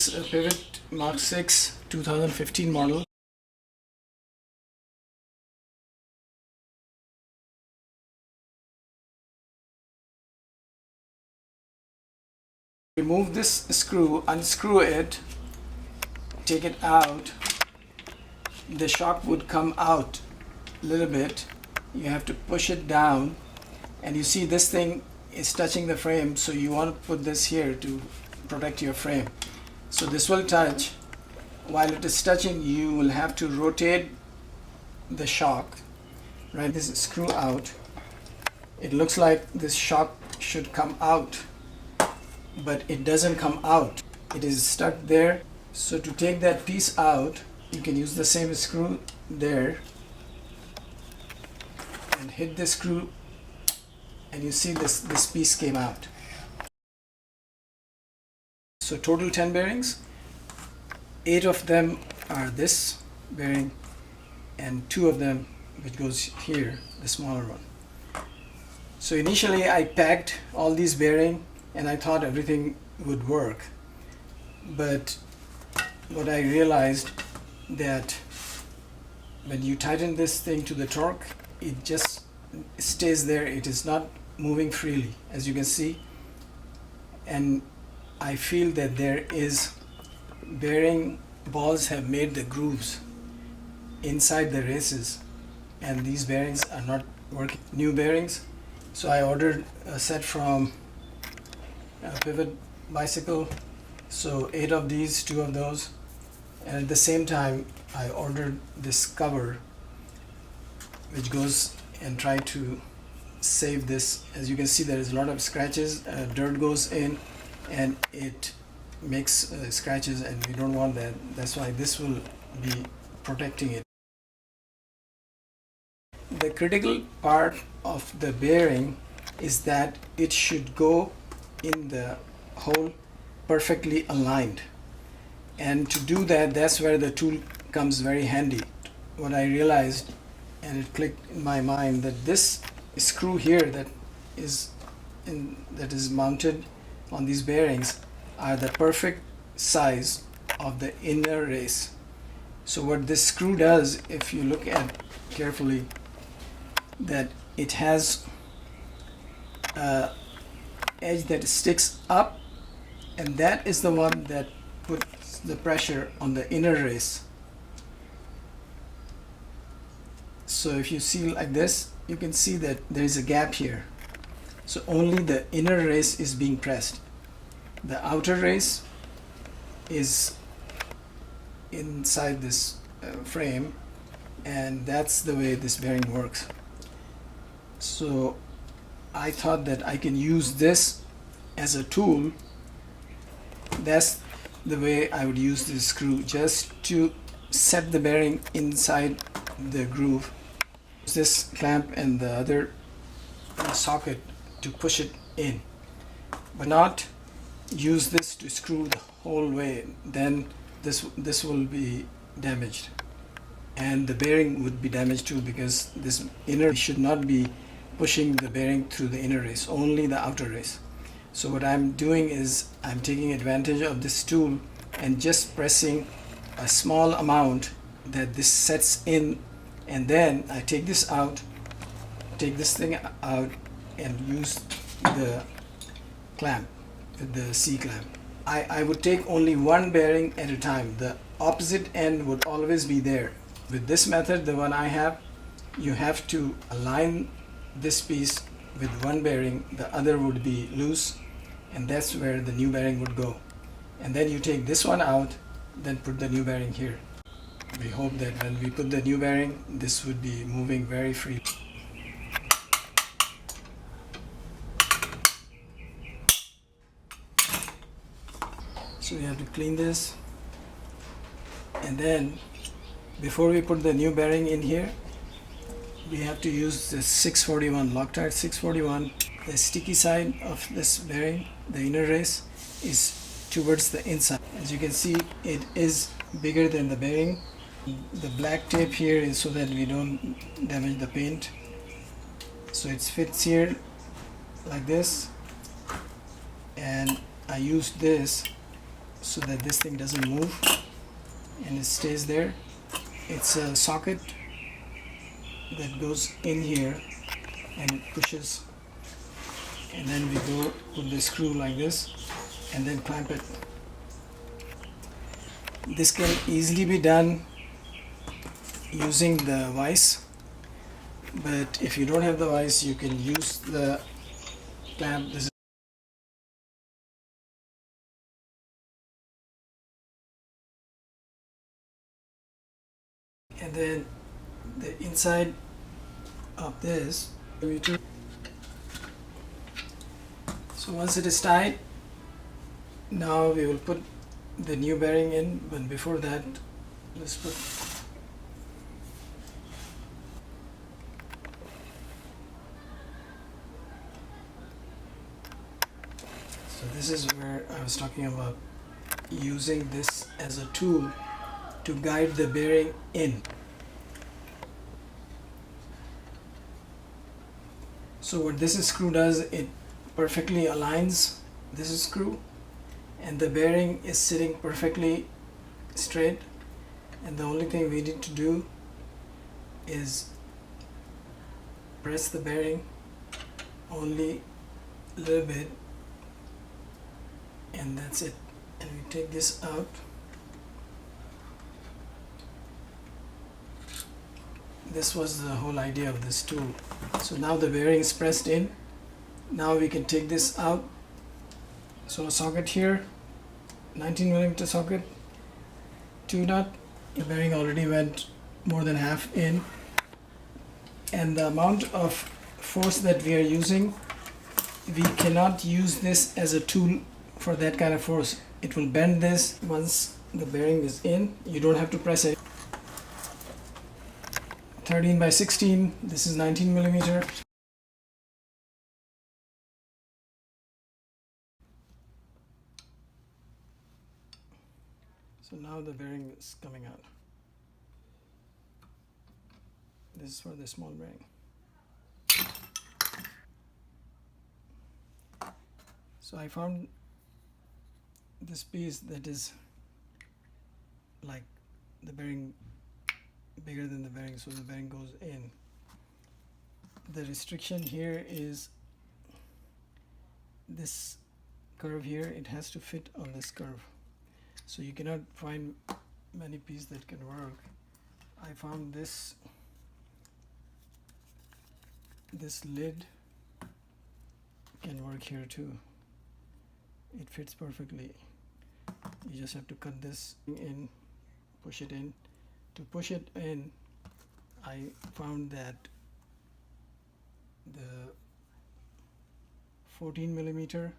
It's a Pivot Mach 6 2015 model. Remove this screw, unscrew it, take it out. The shock would come out a little bit. You have to push it down, and you see this thing is touching the frame, so you want to put this here to protect your frame. So this will touch. While it is touching, you will have to rotate the shock. Right, this is screw out. It looks like this shock should come out, but it doesn't come out. It is stuck there. So to take that piece out, you can use the same screw there and hit the screw, and you see this piece came out. So total 10 bearings. 8 of them are this bearing, and 2 of them which goes here, the smaller one. So initially I packed all these bearings and I thought everything would work, but what I realized that when you tighten this thing to the torque, it just stays there. It is not moving freely, as you can see, and I feel that there is bearing balls have made the grooves inside the races, and these bearings are not working. New bearings. So I ordered a set from Pivot Bicycle, so 8 of these, 2 of those, and at the same time I ordered this cover which goes and try to save this. As you can see, there is a lot of scratches, dirt goes in and it makes scratches, and we don't want that. That's why this will be protecting it. The critical part of the bearing is that it should go in the hole perfectly aligned, and to do that, that's where the tool comes very handy. What I realized, and it clicked in my mind, that this screw here that is mounted on these bearings are the perfect size of the inner race. So what this screw does, if you look at carefully, that it has an edge that sticks up, and that is the one that puts the pressure on the inner race. So if you see like this, you can see that there is a gap here. So only the inner race is being pressed. The outer race is inside this frame, and that's the way this bearing works. So I thought that I can use this as a tool. That's the way I would use this screw, just to set the bearing inside the groove. This clamp and the other socket to push it in, but not use this to screw the whole way. Then this will be damaged, and the bearing would be damaged too, because this inner should not be pushing the bearing through the inner race, only the outer race. So what I'm doing is I'm taking advantage of this tool and just pressing a small amount that this sets in, and then I take this out, take this thing out, and use the clamp, the C clamp. I would take only one bearing at a time. The opposite end would always be there. With this method, the one I have, you have to align this piece with one bearing, the other would be loose, and that's where the new bearing would go. And then you take this one out, then put the new bearing here. We hope that when we put the new bearing, this would be moving very free. So we have to clean this, and then before we put the new bearing in here, we have to use the 641, Loctite 641. The sticky side of this bearing, the inner race, is towards the inside. As you can see, it is bigger than the bearing. The black tape here is so that we don't damage the paint. So it fits here like this, and I used this so that this thing doesn't move and it stays there. It's a socket that goes in here and it pushes, and then we go with the screw like this and then clamp it. This can easily be done using the vise, but if you don't have the vise, you can use the clamp. This is and then the inside of this. So once it is tight, now we will put the new bearing in, but before that, let's put. So this is where I was talking about using this as a tool to guide the bearing in. So what this screw does, it perfectly aligns this screw, and the bearing is sitting perfectly straight, and the only thing we need to do is press the bearing only a little bit, and that's it. And we take this out. This was the whole idea of this tool. So now the bearing is pressed in. Now we can take this out. So a socket here, 19mm socket, 2-nut. The bearing already went more than half in, and the amount of force that we are using, we cannot use this as a tool for that kind of force. It will bend this. Once the bearing is in, you don't have to press it. 13 by 16, this is 19mm. So now the bearing is coming out. This is for the small bearing. So I found this piece that is like the bearing, bigger than the bearing, so the bearing goes in. The restriction here is this curve here. It has to fit on this curve, so you cannot find many pieces that can work. I found this lid can work here too. It fits perfectly. You just have to cut this in, push it in. To push it in, I found that the 14mm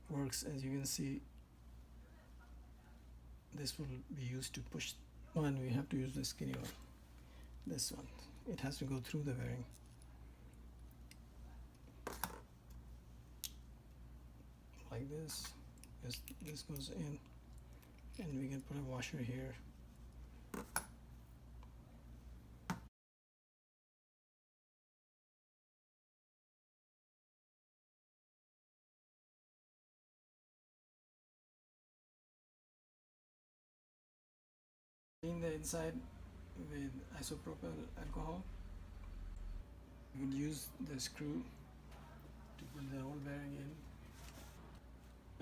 works. As you can see, this will be used to push one. We have to use the skinny one. This one, it has to go through the bearing. Like this. This goes in, and we can put a washer here. Clean the inside with isopropyl alcohol. We will use the screw to put the old bearing in,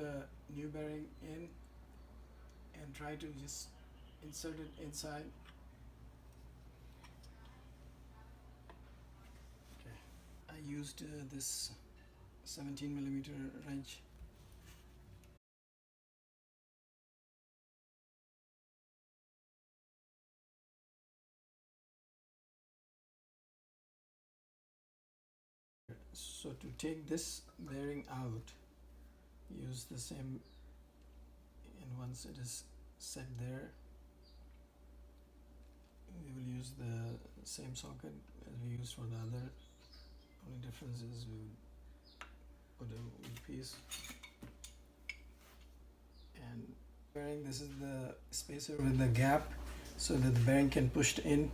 the new bearing in, and try to just insert it inside. Okay. I used this 17mm wrench. So to take this bearing out, use the same, and once it is set there, we will use the same socket as we used for the other. Only difference is we would put a wood piece, and bearing, this is the spacer with the gap so that the bearing can push in.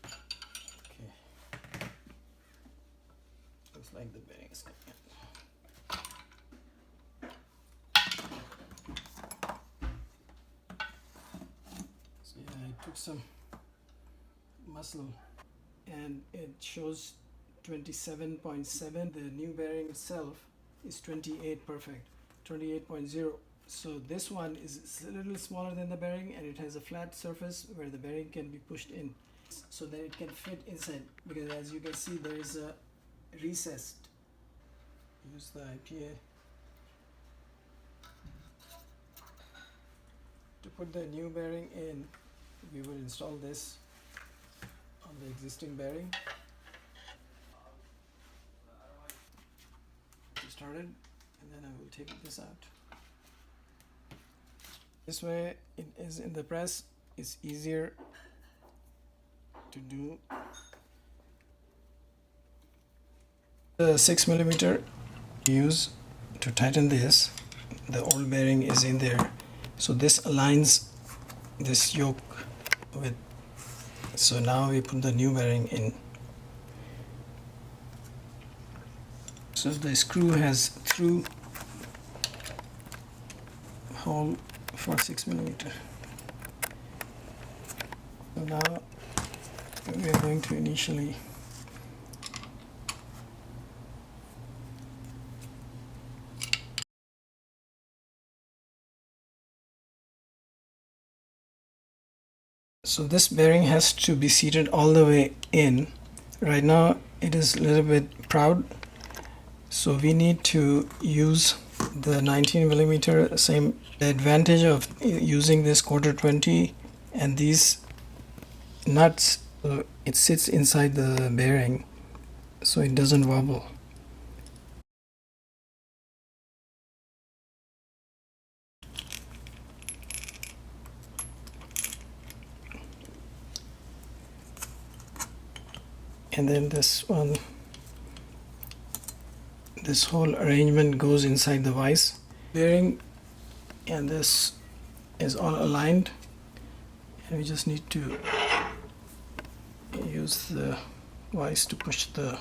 Okay, looks like the bearing is coming in. So yeah, I took some muscle and it shows 27.7. The new bearing itself is 28 perfect, 28.0. So this one is a little smaller than the bearing, and it has a flat surface where the bearing can be pushed in so that it can fit inside, because as you can see there is a recessed. Use the IPA to put the new bearing in. We will install this on the existing bearing. Started, and then I will take this out. This way it is in the press, it's easier to do. The 6mm use to tighten this, the old bearing is in there, so this aligns this yoke with. So now we put the new bearing in. So the screw has through hole for 6mm. So now we are going to initially so this bearing has to be seated all the way in. Right now it is a little bit proud, so we need to use the 19mm same. The advantage of using this 1/4-20 and these nuts, it sits inside the bearing so it doesn't wobble. And then this one, this whole arrangement goes inside the vise bearing, and this is all aligned, and we just need to use the vise to push the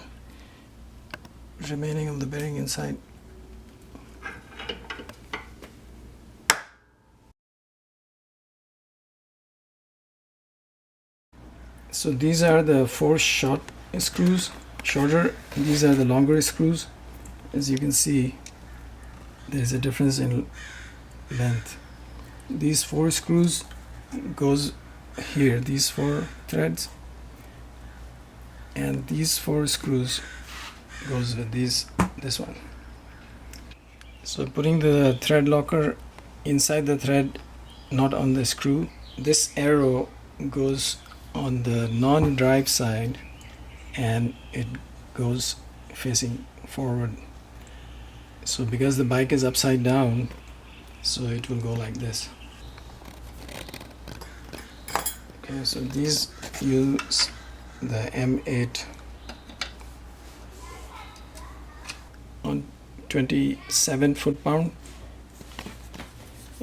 remaining of the bearing inside. So these are the 4 short screws, shorter, these are the longer screws. As you can see, there is a difference in length. These 4 screws goes here, these 4 threads, and these 4 screws goes with this one. So putting the thread locker inside the thread, not on the screw. This arrow goes on the non-drive side and it goes facing forward. So because the bike is upside down, so it will go like this. Okay, so these use the M8 on 27 foot-pound,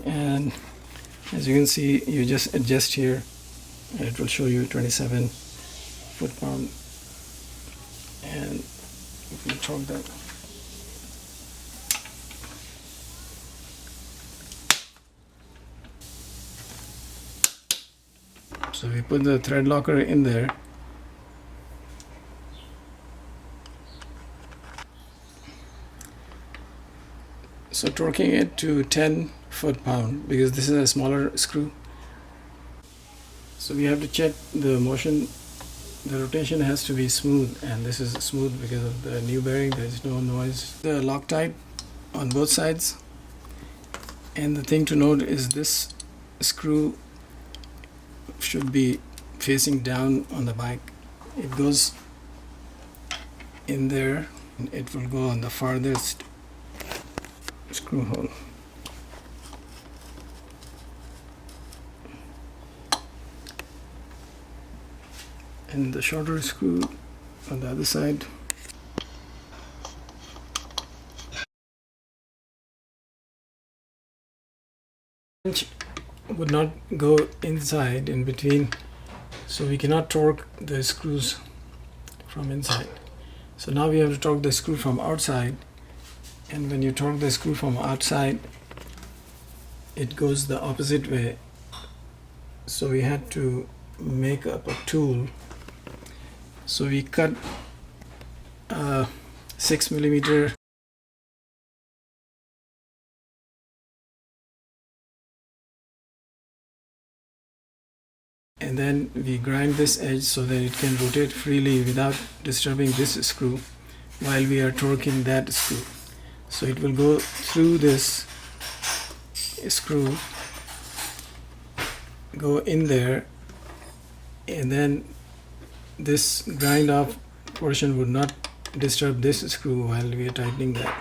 and as you can see, you just adjust here and it will show you 27 foot-pound, and you can torque that. So we put the thread locker in there. So torquing it to 10 foot-pound because this is a smaller screw. So we have to check the motion. The rotation has to be smooth, and this is smooth because of the new bearing. There is no noise. The Loctite on both sides. And the thing to note is this screw should be facing down on the bike. It goes in there and it will go on the farthest screw hole. And the shorter screw on the other side. Would not go inside in between, so we cannot torque the screws from inside. So now we have to torque the screw from outside, and when you torque the screw from outside, it goes the opposite way, so we had to make up a tool. So we cut 6mm and then we grind this edge so that it can rotate freely without disturbing this screw while we are torquing that screw. So it will go through this screw, go in there, and then this grind off portion would not disturb this screw while we are tightening that.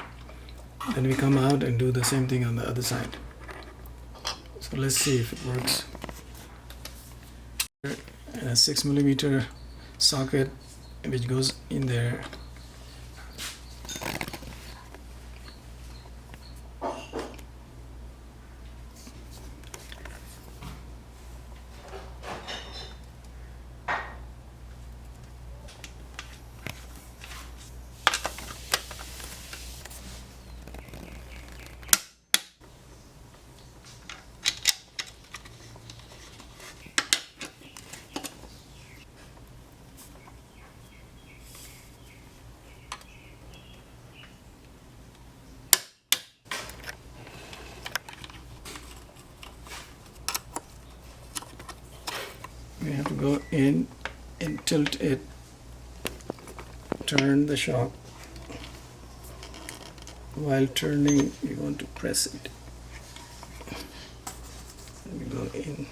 Then we come out and do the same thing on the other side. So let's see if it works. A 6mm socket which goes in there. We have to go in and tilt it, turn the shock. While turning, you want to press it. We go in.